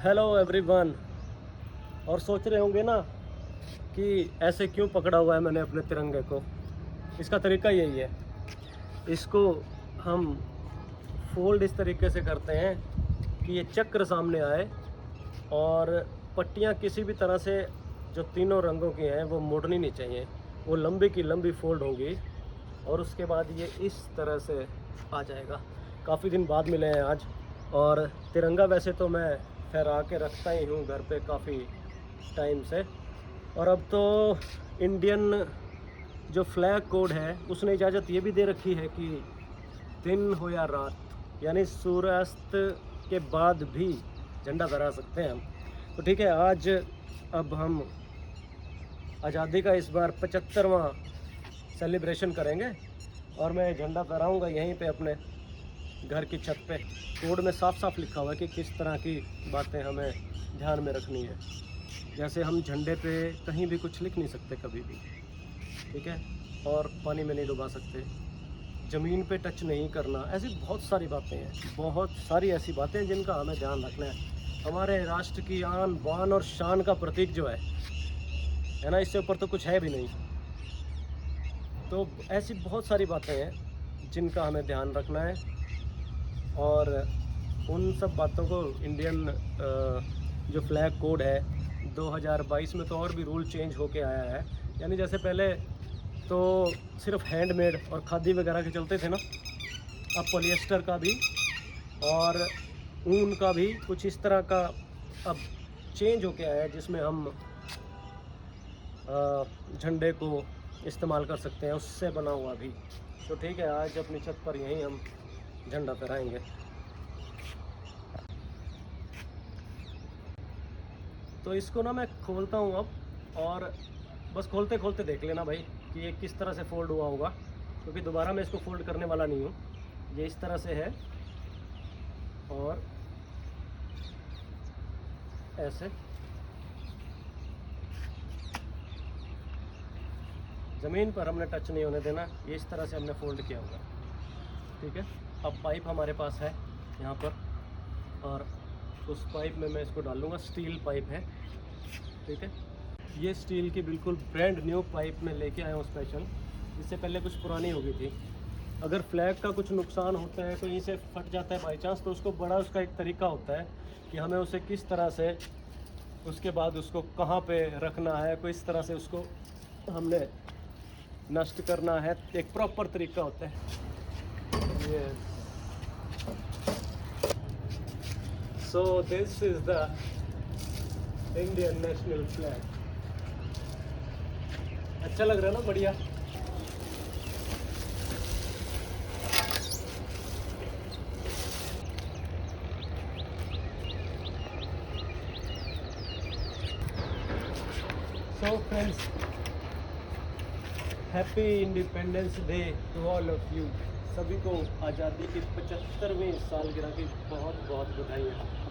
Hello everyone. और सोच रहे होंगे ना कि ऐसे क्यों पकड़ा हुआ है मैंने अपने तिरंगे को। इसका तरीका यही है, इसको हम फोल्ड इस तरीके से करते हैं कि ये चक्र सामने आए और पट्टियाँ किसी भी तरह से जो तीनों रंगों की हैं वो मुड़नी नहीं चाहिए, वो लंबी की लंबी फोल्ड होंगी और उसके बाद ये इस तरह से आ जाएगा। काफ़ी दिन बाद मिले हैं आज। और तिरंगा वैसे तो मैं फहरा के रखता ही हूँ घर पे काफ़ी टाइम से, और अब तो इंडियन जो फ्लैग कोड है उसने इजाज़त ये भी दे रखी है कि दिन हो या रात, यानी सूर्यास्त के बाद भी झंडा फहरा सकते हैं हम। तो ठीक है, आज अब हम आज़ादी का इस बार 75वां सेलिब्रेशन करेंगे और मैं झंडा फहराऊँगा यहीं पे अपने घर की छत पे। कोड में साफ साफ लिखा हुआ है कि किस तरह की बातें हमें ध्यान में रखनी है। जैसे हम झंडे पे कहीं भी कुछ लिख नहीं सकते कभी भी, ठीक है, और पानी में नहीं डुबा सकते, ज़मीन पे टच नहीं करना, ऐसी बहुत सारी बातें हैं, बहुत सारी ऐसी बातें हैं जिनका हमें ध्यान रखना है। हमारे राष्ट्र की आन बान और शान का प्रतीक जो है ना, इससे ऊपर तो कुछ है भी नहीं। तो ऐसी बहुत सारी बातें हैं जिनका हमें ध्यान रखना है और उन सब बातों को इंडियन जो फ्लैग कोड है 2022 में तो और भी रूल चेंज होके आया है। यानी जैसे पहले तो सिर्फ हैंडमेड और खादी वगैरह के चलते थे ना, अब पॉलिएस्टर का भी और ऊन का भी कुछ इस तरह का अब चेंज होके आया है जिसमें हम झंडे को इस्तेमाल कर सकते हैं, उससे बना हुआ भी। तो ठीक है, आज अपनी छत पर यहीं हम झंडा फहराएंगे। तो इसको ना मैं खोलता हूँ अब, और बस खोलते खोलते देख लेना भाई कि ये किस तरह से फोल्ड हुआ होगा, क्योंकि दोबारा मैं इसको फोल्ड करने वाला नहीं हूँ। ये इस तरह से है और ऐसे ज़मीन पर हमने टच नहीं होने देना, ये इस तरह से हमने फोल्ड किया होगा, ठीक है। अब पाइप हमारे पास है यहाँ पर, और उस पाइप में मैं इसको डालूँगा। स्टील पाइप है, ठीक है। ये स्टील की बिल्कुल ब्रांड न्यू पाइप में लेके आया हूँ स्पेशल, इससे पहले कुछ पुरानी हो गई थी। अगर फ्लैग का कुछ नुकसान होता है, कहीं से फट जाता है बाई चांस, तो उसको बड़ा उसका एक तरीका होता है कि हमें उसे किस तरह से, उसके बाद उसको कहाँ पे रखना है, कोई इस तरह से उसको हमने नष्ट करना है, एक प्रॉपर तरीका होता है। ये So this is the Indian national flag. अच्छा लग रहा है ना, बढ़िया। So friends, happy independence day to all of you. सभी को आज़ादी की 75वीं सालगिरह की बहुत बहुत बधाइयाँ।